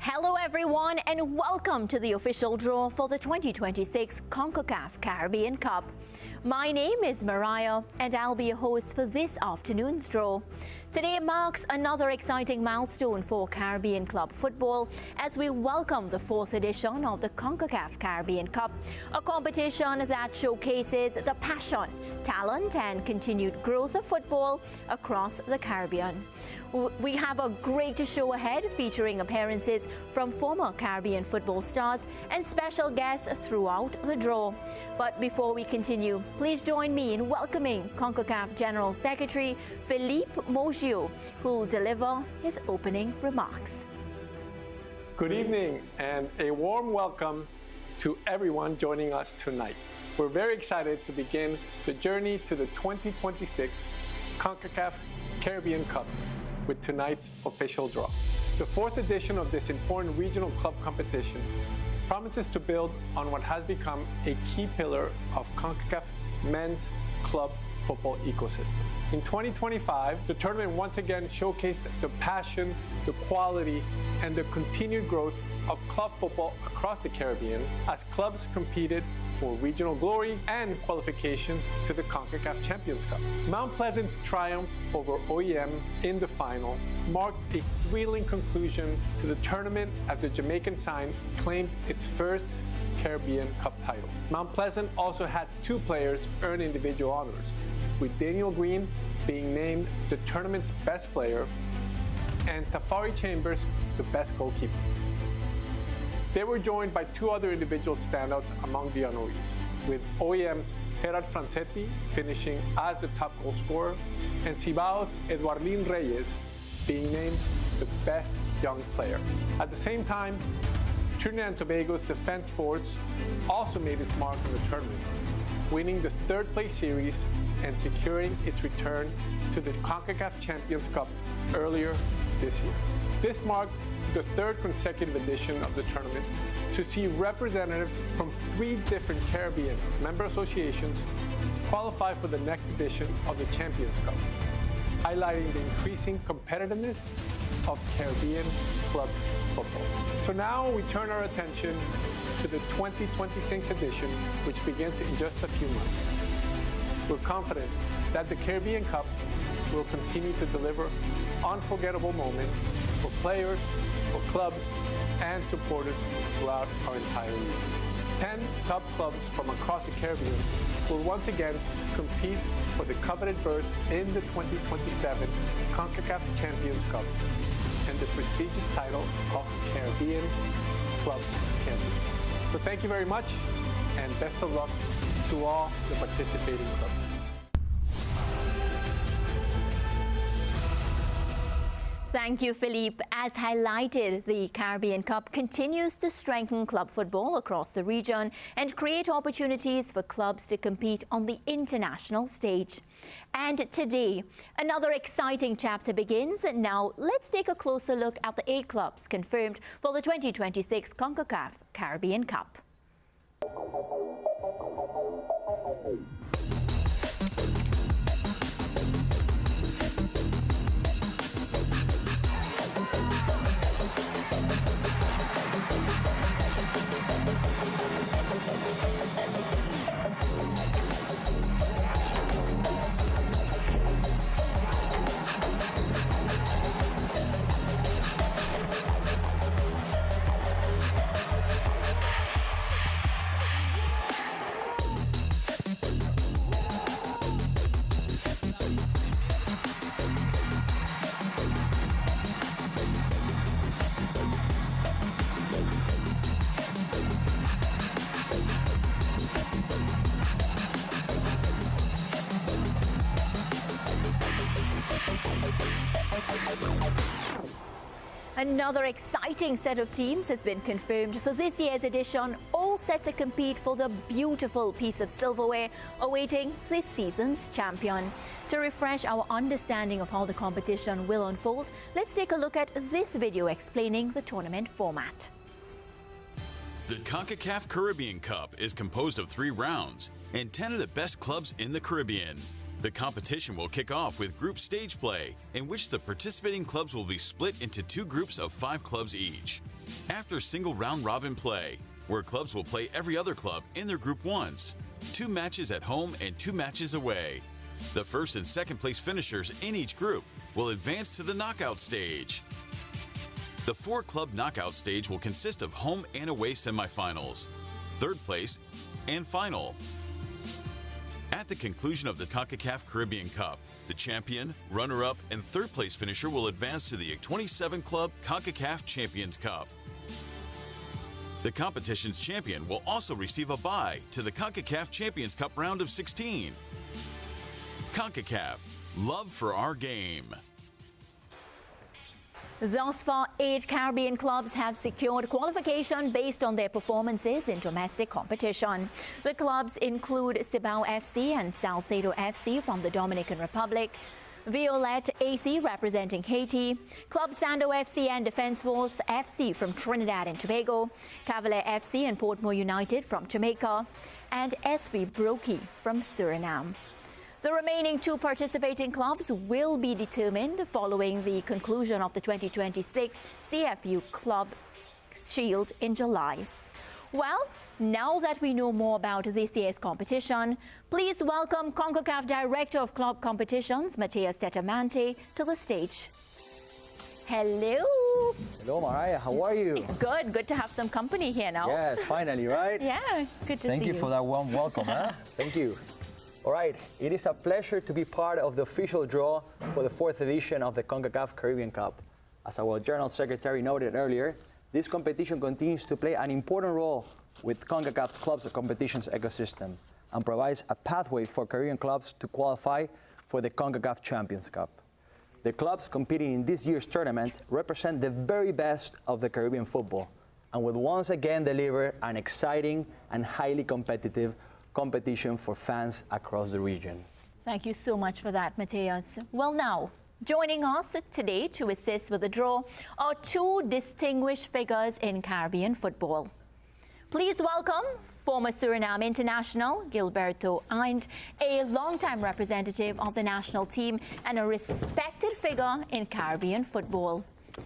Hello everyone and welcome to the official draw for the 2026 Concacaf Caribbean Cup. My name is Mariah and I'll be your host for this afternoon's draw. Today marks another exciting milestone for Caribbean club football as we welcome the fourth edition of the Concacaf Caribbean Cup, a competition that showcases the passion, talent and continued growth of football across the Caribbean. We have a great show ahead featuring appearances from former Caribbean football stars and special guests throughout the draw. But before we continue, please join me in welcoming Concacaf General Secretary Philippe Mogio, who will deliver his opening remarks. Good evening and a warm welcome to everyone joining us tonight. We're very excited to begin the journey to the 2026 Concacaf Caribbean Cup with tonight's official draw. The fourth edition of this important regional club competition promises to build on what has become a key pillar of Concacaf men's club football ecosystem. In 2025, the tournament once again showcased the passion, the quality, and the continued growth of club football across the Caribbean as clubs competed for regional glory and qualification to the Concacaf Champions Cup. Mount Pleasant's triumph over OEM in the final marked a thrilling conclusion to the tournament as the Jamaican side claimed its first Caribbean Cup title. Mount Pleasant also had two players earn individual honors, with Daniel Green being named the tournament's best player and Tafari Chambers the best goalkeeper. They were joined by two other individual standouts among the honorees, with OEM's Gerard Francetti finishing as the top goal scorer and Cibao's Eduardín Reyes being named the best young player. At the same time, Trinidad and Tobago's defense force also made its mark on the tournament, winning the third place series and securing its return to the CONCACAF Champions Cup earlier this year. This marked the third consecutive edition of the tournament to see representatives from 3 different Caribbean member associations qualify for the next edition of the Champions Cup, highlighting the increasing competitiveness of Caribbean club football. So now we turn our attention to the 2026 edition, which begins in just a few months. We're confident that the Caribbean Cup will continue to deliver unforgettable moments for players, for clubs, and supporters throughout our entire region. 10 top clubs from across the Caribbean will once again compete for the coveted berth in the 2027 CONCACAF Champions Cup and the prestigious title of Caribbean Club Champion. So thank you very much and best of luck to all the participating clubs. Thank you, Philippe. As highlighted, the Caribbean Cup continues to strengthen club football across the region and create opportunities for clubs to compete on the international stage. And today, another exciting chapter begins. Now, let's take a closer look at the 8 clubs confirmed for the 2026 Concacaf Caribbean Cup. Another exciting set of teams has been confirmed for this year's edition, all set to compete for the beautiful piece of silverware awaiting this season's champion. To refresh our understanding of how the competition will unfold, let's take a look at this video explaining the tournament format. The Concacaf Caribbean Cup is composed of 3 rounds and 10 of the best clubs in the Caribbean. The competition will kick off with group stage play, in which the participating clubs will be split into 2 groups of 5 clubs each. After single round robin play, where clubs will play every other club in their group once, 2 matches at home and 2 matches away. The first and second place finishers in each group will advance to the knockout stage. The 4-club knockout stage will consist of home and away semifinals, third place, and final. At the conclusion of the Concacaf Caribbean Cup, the champion, runner-up, and third place finisher will advance to the 27-club Concacaf Champions Cup. The competition's champion will also receive a bye to the Concacaf Champions Cup round of 16. Concacaf, love for our game. Thus far, 8 Caribbean clubs have secured qualification based on their performances in domestic competition. The clubs include Cibao FC and Salcedo FC from the Dominican Republic, Violette AC representing Haiti, Club Sando FC and Defense Force FC from Trinidad and Tobago, Cavalier FC and Portmore United from Jamaica, and SV Brokey from Suriname. The remaining 2 participating clubs will be determined following the conclusion of the 2026 CFU Club Shield in July. Well, now that we know more about this year's competition, please welcome CONCACAF Director of Club Competitions, Mateus Tetamante, to the stage. Hello. Hello, Mariah. How are you? Good to have some company here now. Yes, finally, right? Yeah, good to see you. Thank you for that warm welcome, huh? Thank you. All right, it is a pleasure to be part of the official draw for the 4th edition of the Concacaf Caribbean Cup. As our General Secretary noted earlier, this competition continues to play an important role with CONCACAF Clubs of Competitions ecosystem and provides a pathway for Caribbean clubs to qualify for the CONCACAF Champions Cup. The clubs competing in this year's tournament represent the very best of the Caribbean football and will once again deliver an exciting and highly competitive competition for fans across the region. Thank you so much for that, Mateus. Well, now, joining us today to assist with the draw are 2 distinguished figures in Caribbean football. Please welcome former Suriname international Gilberto Eind, a longtime representative of the national team and a respected figure in Caribbean football.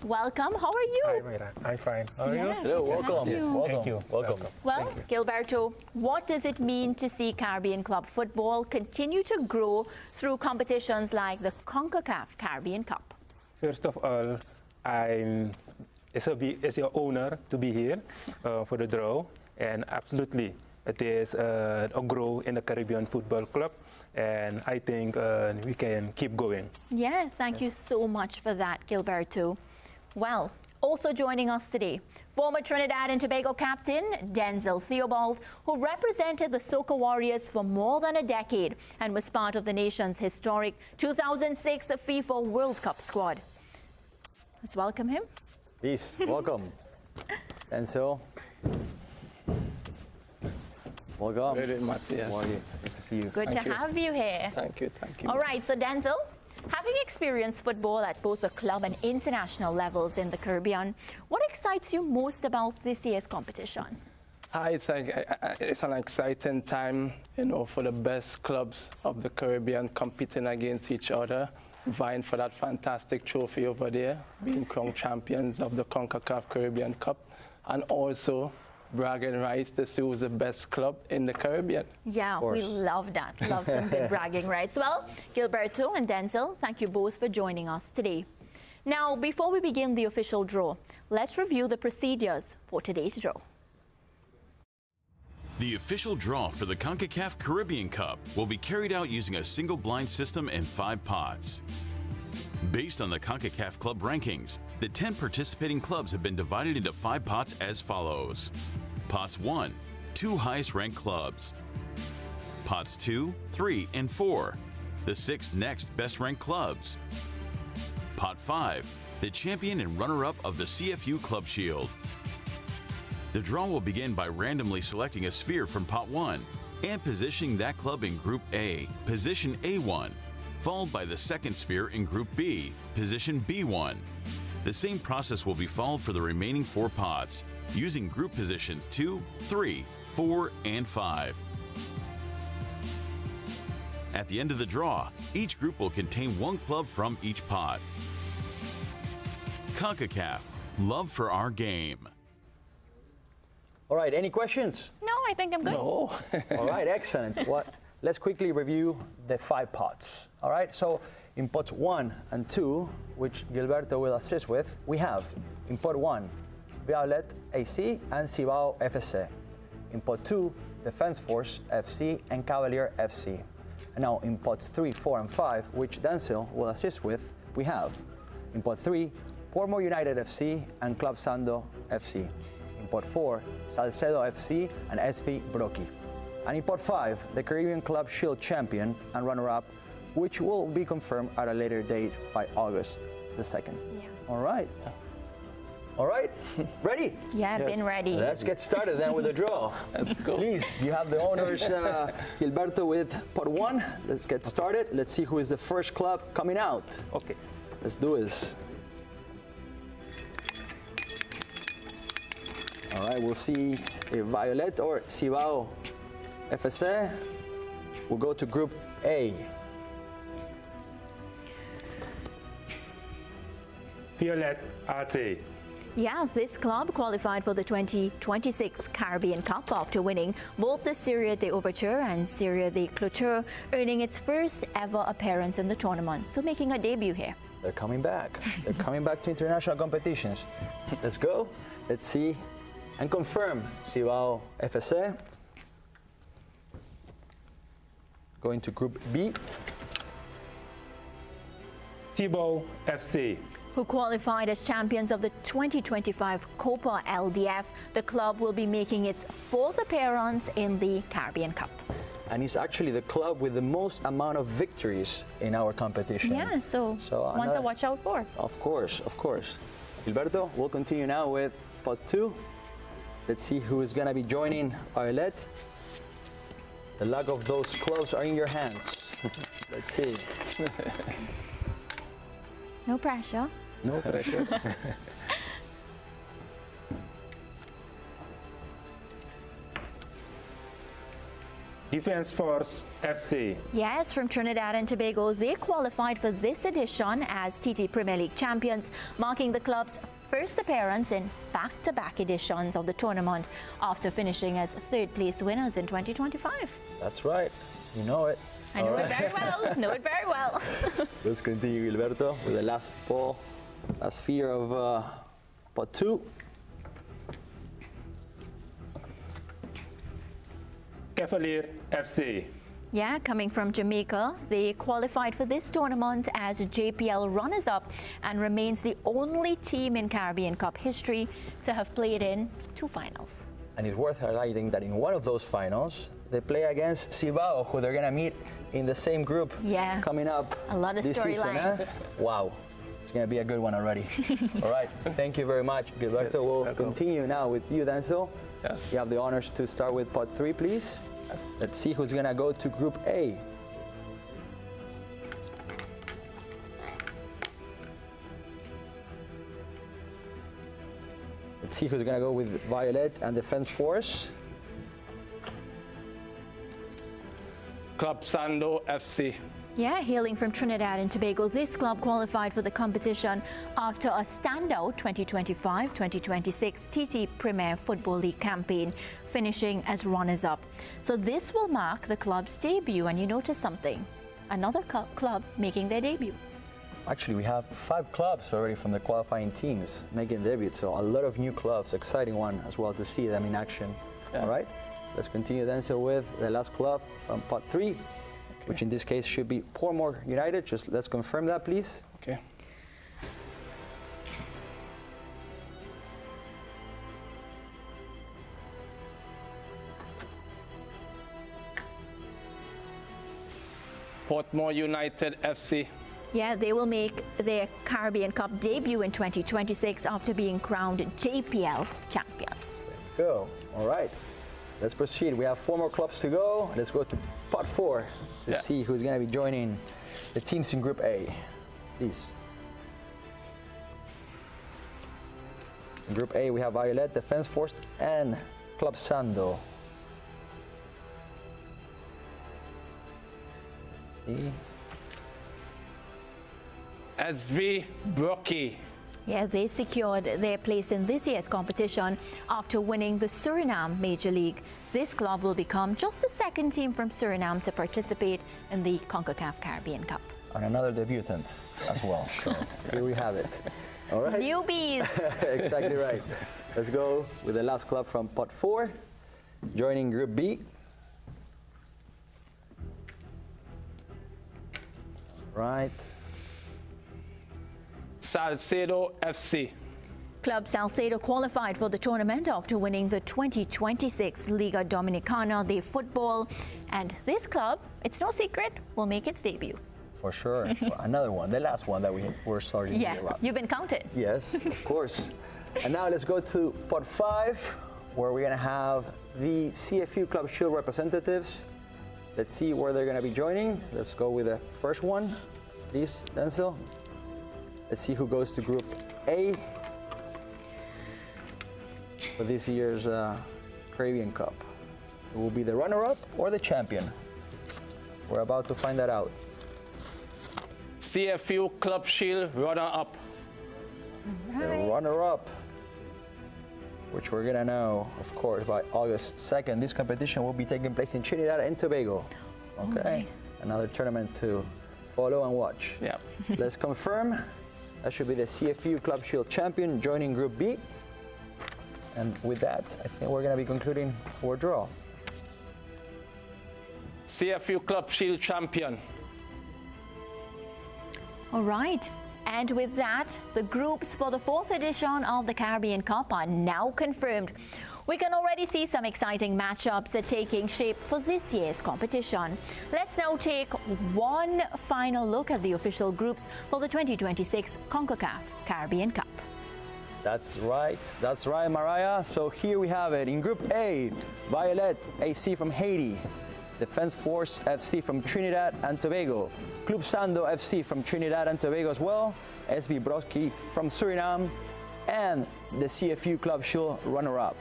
Welcome. How are you? Hi, Mayra. I'm fine. How are you? Hello, welcome. Welcome. Thank you. Welcome. Well, Gilberto, what does it mean to see Caribbean club football continue to grow through competitions like the CONCACAF Caribbean Cup? First of all, it's an honor to be here for the draw, and absolutely, it is a growth in the Caribbean Football Club, and I think we can keep going. Yeah, thank you so much for that, Gilberto. Well, also joining us today, former Trinidad and Tobago captain Denzel Theobald, who represented the Soca Warriors for more than a decade and was part of the nation's historic 2006 FIFA World Cup squad. Let's welcome him. Please, welcome. Denzel. Welcome. Very Matthias. How are you? Good to see you. Good to have you here. Thank you, thank you. All right, so Denzel, having experienced football at both the club and international levels in the Caribbean, what excites you most about this year's competition? It's an exciting time, for the best clubs of the Caribbean competing against each other, vying for that fantastic trophy over there, being crowned champions of the CONCACAF Caribbean Cup, and also bragging rights to see who's the best club in the Caribbean. Yeah, we love that. Love some good bragging rights. Well, Gilberto and Denzel, thank you both for joining us today. Now, before we begin the official draw, let's review the procedures for today's draw. The official draw for the Concacaf Caribbean Cup will be carried out using a single blind system and 5 pots. Based on the CONCACAF club rankings, the 10 participating clubs have been divided into 5 pots as follows. Pots 1, 2 highest ranked clubs. Pots 2, 3, and 4, the 6 next best ranked clubs. Pot 5, the champion and runner-up of the CFU Club Shield. The draw will begin by randomly selecting a sphere from pot 1 and positioning that club in Group A, position A1, followed by the second sphere in Group B, position B1. The same process will be followed for the remaining 4 pots, using group positions 2, 3, 4, and 5. At the end of the draw, each group will contain 1 club from each pot. CONCACAF, love for our game. All right, any questions? No, I think I'm good. No. All right, excellent. Let's quickly review the 5 pots. All right, so in pots 1 and 2, which Gilberto will assist with, we have in pot 1, Violet AC and Cibao FSC. In pot 2, Defense Force FC and Cavalier FC. And now in pots 3, 4, and 5, which Denzel will assist with, we have in pot 3, Portmore United FC and Club Sando FC. In pot 4, Salcedo FC and SV Broki. And in pot 5, the Caribbean Club Shield champion and runner-up, which will be confirmed at a later date by August the 2nd. Yeah. All right. All right, ready? Yeah, I've been ready. Let's get started then with the draw. Let's go. Please, you have the honors, Gilberto, with pot 1. Let's get started. Let's see who is the first club coming out. Okay. Let's do this. All right, we'll see if Violet or Cibao FSC will go to Group A. Violet AC. Yeah, this club qualified for the 2026 Caribbean Cup after winning both the Serie de Ouverture and Serie de Clôture, earning its first ever appearance in the tournament, so making a debut here. They're coming back. They're coming back to international competitions. Let's go. Let's see and confirm Cibao FSC. Going to Group B. Cibao FC. Who qualified as champions of the 2025 Copa LDF. The club will be making its 4th appearance in the Caribbean Cup. And it's actually the club with the most amount of victories in our competition. Yeah, so one to another- watch out for. Of course, of course. Gilberto, we'll continue now with pot 2. Let's see who is going to be joining Violet. The luck of those clubs are in your hands. Let's see. No pressure. No pressure. Defense Force FC. Yes, from Trinidad and Tobago, they qualified for this edition as TT Premier League champions, marking the club's first appearance in back-to-back editions of the tournament after finishing as 3rd place winners in 2025. That's right. You know it. I know it very well. Know it very well. Let's continue, Gilberto, with the last ball, last sphere of pot 2. Cavalier FC. Yeah, coming from Jamaica, they qualified for this tournament as JPL runners-up and remains the only team in Caribbean Cup history to have played in 2 finals. And it's worth highlighting that in one of those finals, they play against Cibao, who they're going to meet in the same group coming up A lot of this season. storylines. Wow, it's going to be a good one already. All right, thank you very much, Gilberto. Yes, we'll welcome. continue now with you, Denzel. Yes. You have the honors to start with pot 3, please. Yes. Let's see who's going to go to Group A. Let's see who's going to go with Violet and Defense Force. Club Sando FC. Yeah, hailing from Trinidad and Tobago, this club qualified for the competition after a standout 2025-2026 TT Premier Football League campaign, finishing as runners-up. So this will mark the club's debut, and you notice something, another club making their debut. Actually, we have 5 clubs already from the qualifying teams making debut, so a lot of new clubs. Exciting one as well to see them in action. Yeah. All right, let's continue then. So with the last club from pot 3, which in this case should be Portmore United. Just let's confirm that, please. Okay. Portmore United FC. Yeah, they will make their Caribbean Cup debut in 2026 after being crowned JPL champions. Go. All right, let's proceed. We have 4 more clubs to go. Let's go to pot 4 to see who's going to be joining the teams in Group A. Please. In Group A, we have Violet, Defense Force, and Club Sando. See. SV Broki. Yeah, they secured their place in this year's competition after winning the Suriname Major League. This club will become just the second team from Suriname to participate in the Concacaf Caribbean Cup. And another debutant as well. So here we have it. All right. Newbies! Exactly right. Let's go with the last club from Pot 4, joining Group B. Right. Salcedo FC. Club Salcedo qualified for the tournament after winning the 2026 Liga Dominicana de Football. And this club, it's no secret, will make its debut. For sure. Another one, the last one that we're starting to Yeah, hear about. you've been counted. Yes, of course. And now let's go to Pot 5, where we're going to have the CFU Club Shield representatives. Let's see where they're going to be joining. Let's go with the first one. Please, Denzel. Let's see who goes to Group A for this year's Caribbean Cup. It will be the runner-up or the champion. We're about to find that out. CFU Club Shield runner-up. The runner-up, which we're gonna know, of course, by August 2nd. This competition will be taking place in Trinidad and Tobago. Okay, nice. Another tournament to follow and watch. Yeah. Let's confirm. That should be the CFU Club Shield champion joining Group B. And with that, I think we're gonna be concluding our draw. CFU Club Shield champion. All right. And with that, the groups for the 4th edition of the Caribbean Cup are now confirmed. We can already see some exciting matchups are taking shape for this year's competition. Let's now take one final look at the official groups for the 2026 Concacaf Caribbean Cup. That's right, Mariah. So here we have it. In Group A, Violet AC from Haiti, Defense Force FC from Trinidad and Tobago, Club Sando FC from Trinidad and Tobago as well, SB Broski from Suriname, and the CFU Club Shield runner-up.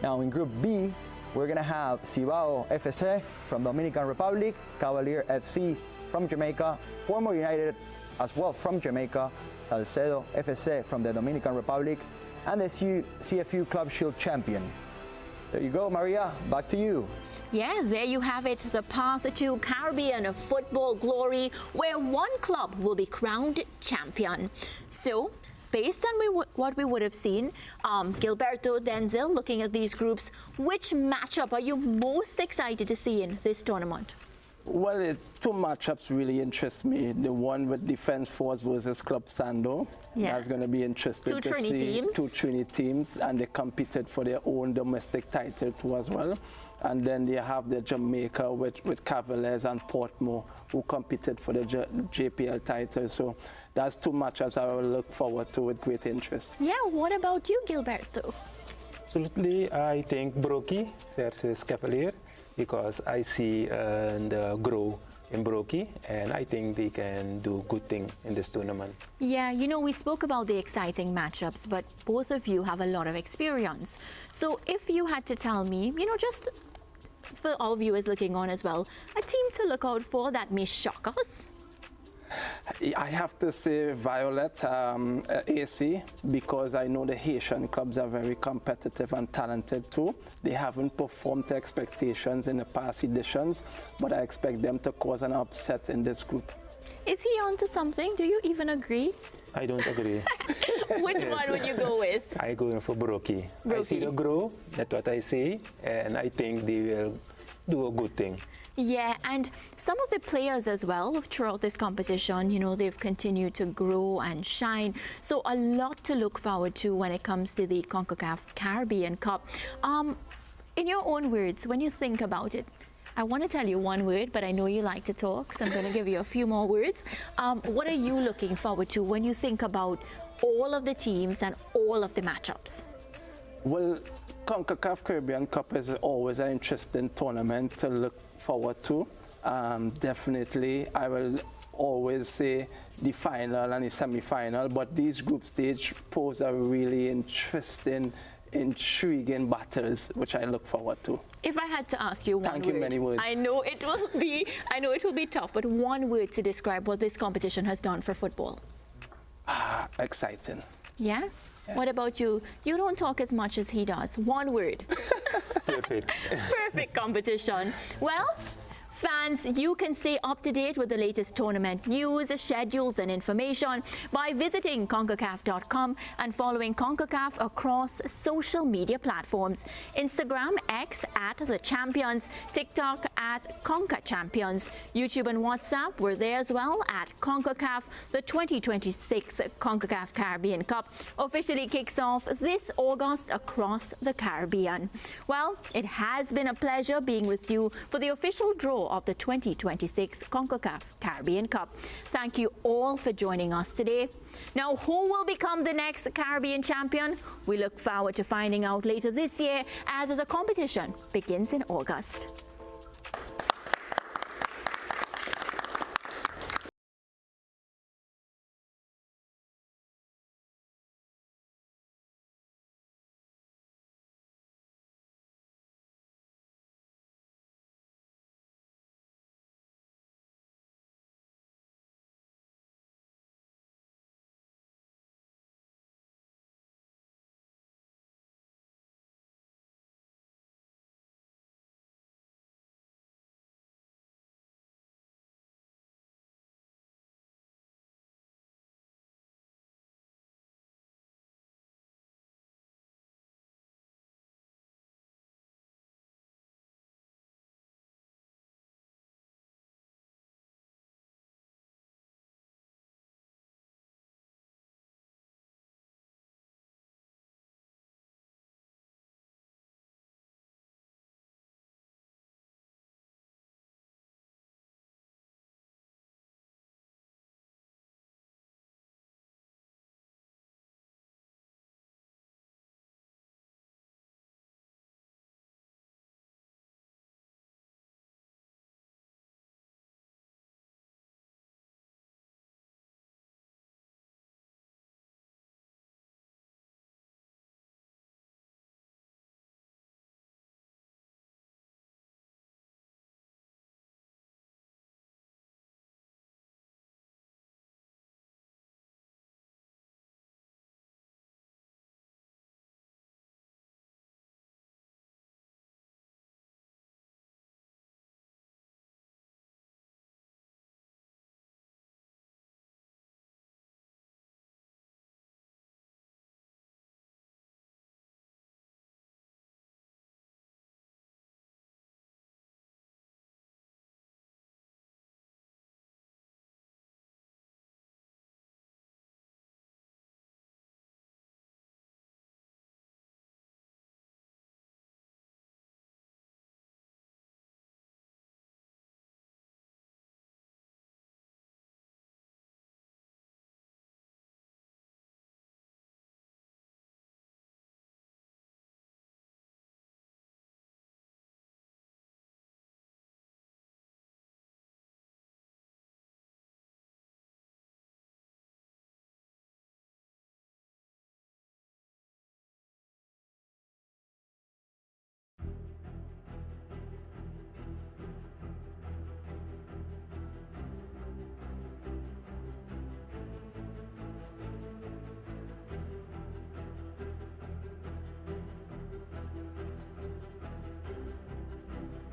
Now in Group B, we're gonna have Cibao FC from Dominican Republic, Cavalier FC from Jamaica, Former United as well from Jamaica, Salcedo FC from the Dominican Republic, and the CFU Club Shield champion. There you go, Maria, back to you. Yeah, there you have it, the path to Caribbean football glory, where one club will be crowned champion. So, based on what we would have seen, Gilberto, Denzel, looking at these groups, which matchup are you most excited to see in this tournament? Well, two matchups really interest me. The one with Defense Force versus Club Sando. Yeah. That's going to be interesting to see. Two Trini teams, and they competed for their own domestic title too as well. And then they have the Jamaica with Cavaliers and Portmore, who competed for the JPL title. So that's two matchups I will look forward to with great interest. Yeah, what about you, Gilberto? Absolutely, I think Broki versus Cavalier, because I see the grow in Broki, and I think they can do good thing in this tournament. Yeah, you know, we spoke about the exciting matchups, but both of you have a lot of experience. So if you had to tell me, you know, just for our viewers looking on as well, a team to look out for that may shock us? I have to say Violet AC, because I know the Haitian clubs are very competitive and talented too. They haven't performed to expectations in the past editions, but I expect them to cause an upset in this group. Is he onto something? Do you even agree? I don't agree. Which one would you go with? I go in for Broki. I see the grow, that's what I say, and I think they will do a good thing. Yeah, and some of the players as well throughout this competition, you know, they've continued to grow and shine. So a lot to look forward to when it comes to the Concacaf Caribbean Cup. In your own words, when you think about it, I want to tell you one word, but I know you like to talk, so I'm going to give you a few more words. What are you looking forward to when you think about all of the teams and all of the matchups? Well, Concacaf Caribbean Cup is always an interesting tournament to look forward to. Definitely, I will always say the final and the semi-final, but these group stage pose a really interesting, intriguing battles, which I look forward to. If I had to ask you one Thank you, word, many words. I know it will be tough, but one word to describe what this competition has done for football. Exciting. Yeah? What about you? You don't talk as much as he does. One word. Perfect. Perfect competition. Well, fans, you can stay up to date with the latest tournament news, schedules, and information by visiting Concacaf.com and following Concacaf across social media platforms. Instagram, X @The Champions, TikTok @ConcaChampions, YouTube and WhatsApp, we're there as well at Concacaf. The 2026 Concacaf Caribbean Cup officially kicks off this August across the Caribbean. Well, it has been a pleasure being with you for the official draw of the 2026 Concacaf Caribbean Cup. Thank you all for joining us today. Now, who will become the next Caribbean champion? We look forward to finding out later this year as the competition begins in August.